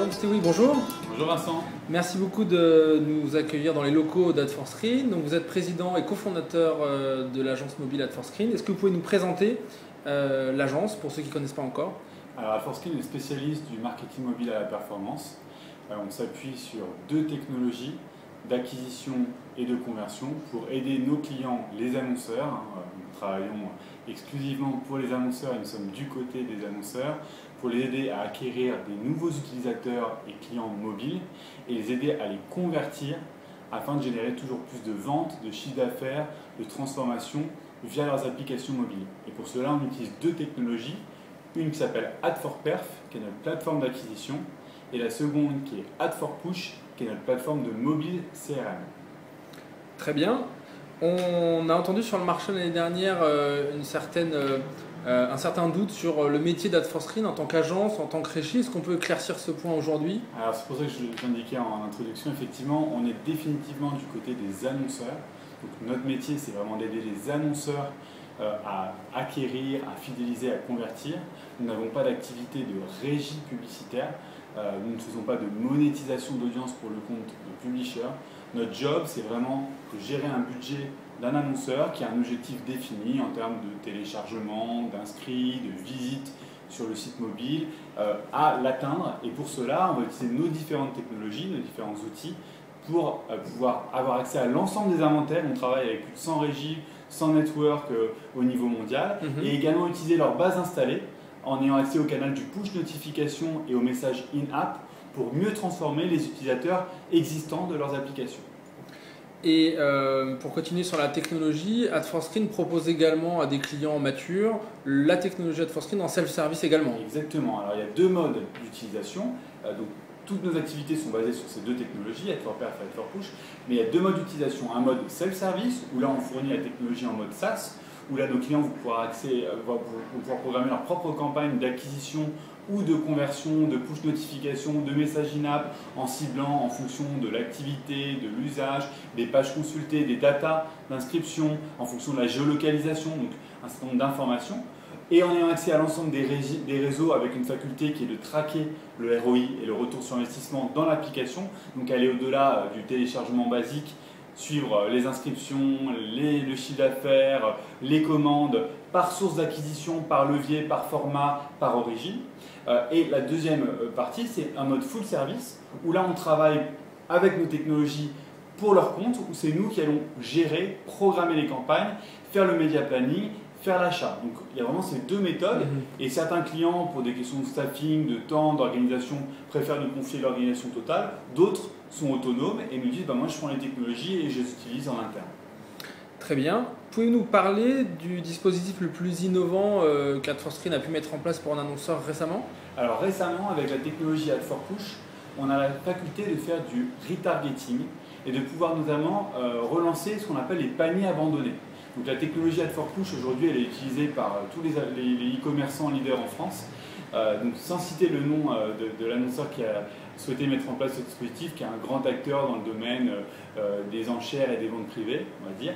Jérôme Stewi, bonjour. Bonjour Vincent. Merci beaucoup de nous accueillir dans les locaux d'Ad4Screen. Donc, vous êtes président et cofondateur de l'agence mobile Ad4Screen. Est-ce que vous pouvez nous présenter l'agence pour ceux qui ne connaissent pas encore? Alors Ad4Screen est spécialiste du marketing mobile à la performance. On s'appuie sur deux technologies d'acquisition et de conversion pour aider nos clients, les annonceurs. Nous travaillons exclusivement pour les annonceurs et nous sommes du côté des annonceurs pour les aider à acquérir des nouveaux utilisateurs et clients mobiles et les aider à les convertir afin de générer toujours plus de ventes, de chiffre d'affaires, de transformation via leurs applications mobiles. Et pour cela, on utilise deux technologies, une qui s'appelle Ad4Perf, qui est notre plateforme d'acquisition, et la seconde qui est Ad4Push, qui est notre plateforme de mobile CRM. Très bien. On a entendu sur le marché l'année dernière un certain doute sur le métier d'Ad4Screen en tant qu'agence, en tant que régie. Est-ce qu'on peut éclaircir ce point aujourd'hui? Alors c'est pour ça que je l'indiquais en introduction, effectivement, on est définitivement du côté des annonceurs. Donc notre métier, c'est vraiment d'aider les annonceurs à acquérir, à fidéliser, à convertir. Nous n'avons pas d'activité de régie publicitaire. Nous ne faisons pas de monétisation d'audience pour le compte de publisher. Notre job, c'est vraiment de gérer un budget d'un annonceur qui a un objectif défini en termes de téléchargement, d'inscrits, de visites sur le site mobile, à l'atteindre. Et pour cela, on va utiliser nos différentes technologies, nos différents outils pour pouvoir avoir accès à l'ensemble des inventaires. On travaille avec plus de 100 régies, 100 networks au niveau mondial et également utiliser leur base installée en ayant accès au canal du push notification et au message in-app pour mieux transformer les utilisateurs existants de leurs applications. Et pour continuer sur la technologie, Ad4Screen propose également à des clients matures la technologie Ad4Screen en self-service également. Exactement. Alors il y a deux modes d'utilisation. Donc toutes nos activités sont basées sur ces deux technologies, Ad4Perf et Ad4Push. Mais il y a deux modes d'utilisation. Un mode self-service où là on fournit la technologie en mode SaaS, où là nos clients vont pouvoir programmer leur propre campagne d'acquisition ou de conversion, de push notification, de message in-app en ciblant en fonction de l'activité, de l'usage, des pages consultées, des datas d'inscription, en fonction de la géolocalisation, donc un certain nombre d'informations. Et en ayant accès à l'ensemble des réseaux avec une faculté qui est de traquer le ROI et le retour sur investissement dans l'application, donc aller au-delà du téléchargement basique, suivre les inscriptions, le chiffre d'affaires, les commandes par source d'acquisition, par levier, par format, par origine. Et la deuxième partie, c'est un mode full service, où là on travaille avec nos technologies pour leur compte, où c'est nous qui allons gérer, programmer les campagnes, faire le media planning, faire l'achat. Donc il y a vraiment ces deux méthodes et certains clients, pour des questions de staffing, de temps, d'organisation, préfèrent nous confier l'organisation totale. D'autres sont autonomes et nous disent moi je prends les technologies et je les utilise en interne. Très bien. Pouvez-vous nous parler du dispositif le plus innovant qu'Ad4Screen a pu mettre en place pour un annonceur récemment? Alors récemment, avec la technologie Ad4Push, on a la faculté de faire du retargeting et de pouvoir notamment relancer ce qu'on appelle les paniers abandonnés. Donc la technologie Ad4Push aujourd'hui elle est utilisée par tous les e-commerçants leaders en France. Donc sans citer le nom de l'annonceur qui a souhaité mettre en place ce dispositif, qui est un grand acteur dans le domaine des enchères et des ventes privées, on va dire.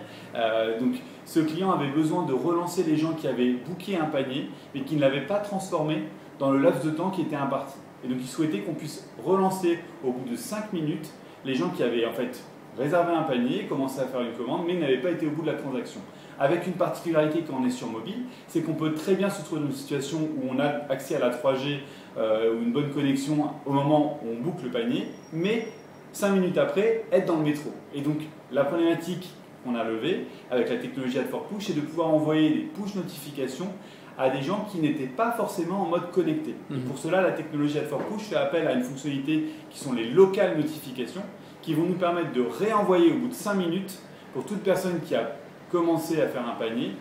Donc ce client avait besoin de relancer les gens qui avaient booké un panier mais qui ne l'avaient pas transformé dans le laps de temps qui était imparti. Et donc il souhaitait qu'on puisse relancer au bout de 5 minutes les gens qui avaient en fait réservé un panier, commencé à faire une commande, mais n'avaient pas été au bout de la transaction. Avec une particularité quand on est sur mobile, c'est qu'on peut très bien se trouver dans une situation où on a accès à la 3G ou une bonne connexion au moment où on boucle le panier, mais 5 minutes après, être dans le métro. Et donc la problématique qu'on a levée avec la technologie Ad4Push, c'est de pouvoir envoyer des push notifications à des gens qui n'étaient pas forcément en mode connecté. Et pour cela, la technologie Ad4Push fait appel à une fonctionnalité qui sont les local notifications, qui vont nous permettre de réenvoyer au bout de 5 minutes, pour toute personne qui a commencé à faire un panier,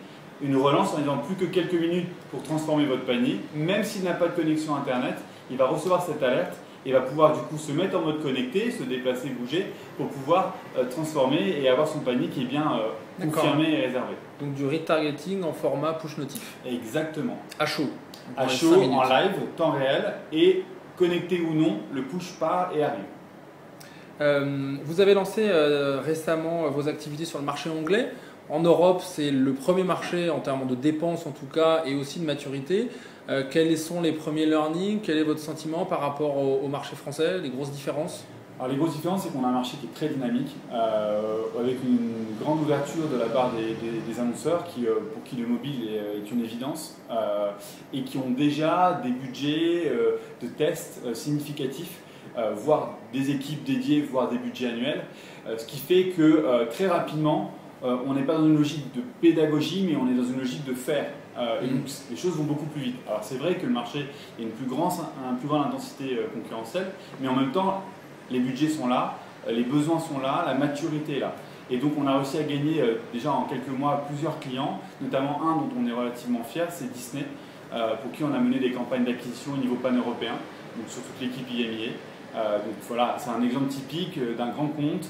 une relance en disant plus que quelques minutes pour transformer votre panier. Même s'il n'a pas de connexion Internet, il va recevoir cette alerte et va pouvoir du coup se mettre en mode connecté, se déplacer, bouger, pour pouvoir transformer et avoir son panier qui est bien confirmé et réservé. Donc du retargeting en format push notif. Exactement. À chaud. À chaud, en live, temps réel, et connecté ou non, le push part et arrive. Vous avez lancé récemment vos activités sur le marché anglais. En Europe, c'est le premier marché en termes de dépenses en tout cas et aussi de maturité. Quels sont les premiers learnings? Quel est votre sentiment par rapport au marché français? Les grosses différences? Alors les grosses différences, c'est qu'on a un marché qui est très dynamique, avec une grande ouverture de la part des annonceurs pour qui le mobile est une évidence, et qui ont déjà des budgets de tests significatifs, voire des équipes dédiées, voire des budgets annuels, ce qui fait que très rapidement, on n'est pas dans une logique de pédagogie, mais on est dans une logique de faire. Et donc les choses vont beaucoup plus vite. Alors c'est vrai que le marché a une plus grande intensité concurrentielle, mais en même temps, les budgets sont là, les besoins sont là, la maturité est là. Et donc on a réussi à gagner déjà en quelques mois plusieurs clients, notamment un dont on est relativement fier, c'est Disney, pour qui on a mené des campagnes d'acquisition au niveau pan-européen, donc sur toute l'équipe IMIA. Donc voilà, c'est un exemple typique d'un grand compte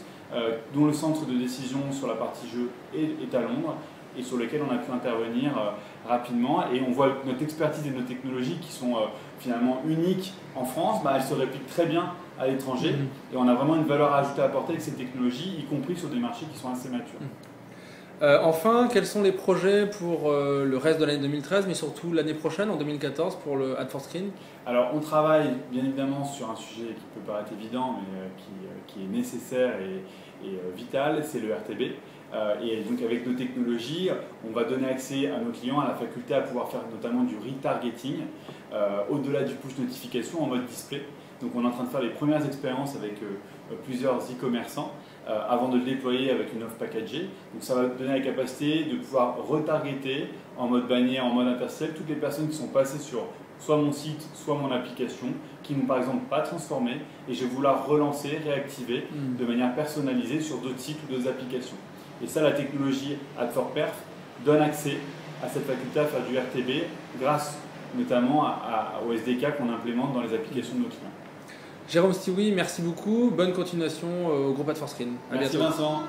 dont le centre de décision sur la partie jeu est à Londres et sur lequel on a pu intervenir rapidement. Et on voit notre expertise et nos technologies qui sont finalement uniques en France, elles se répliquent très bien à l'étranger. Et on a vraiment une valeur à ajouter à apporter avec ces technologies, y compris sur des marchés qui sont assez matures. Enfin, quels sont les projets pour le reste de l'année 2013, mais surtout l'année prochaine, en 2014, pour le Ad4Screen? Alors, on travaille bien évidemment sur un sujet qui peut paraître évident, mais qui est nécessaire et vital, c'est le RTB. Et donc, avec nos technologies, on va donner accès à nos clients à la faculté à pouvoir faire notamment du retargeting, au-delà du push notification en mode display. Donc, on est en train de faire les premières expériences avec plusieurs e-commerçants, avant de le déployer avec une offre packagée. Donc ça va donner la capacité de pouvoir retargeter en mode bannière, en mode interstitiel, toutes les personnes qui sont passées sur soit mon site, soit mon application, qui n'ont par exemple pas transformé, et je vais vouloir relancer, réactiver de manière personnalisée sur d'autres sites ou d'autres applications. Et ça, la technologie Ad4Perf donne accès à cette faculté à faire du RTB grâce notamment au SDK qu'on implémente dans les applications de nos clients. Jérôme Stioui, merci beaucoup. Bonne continuation au groupe Ad4Screen. Merci Vincent.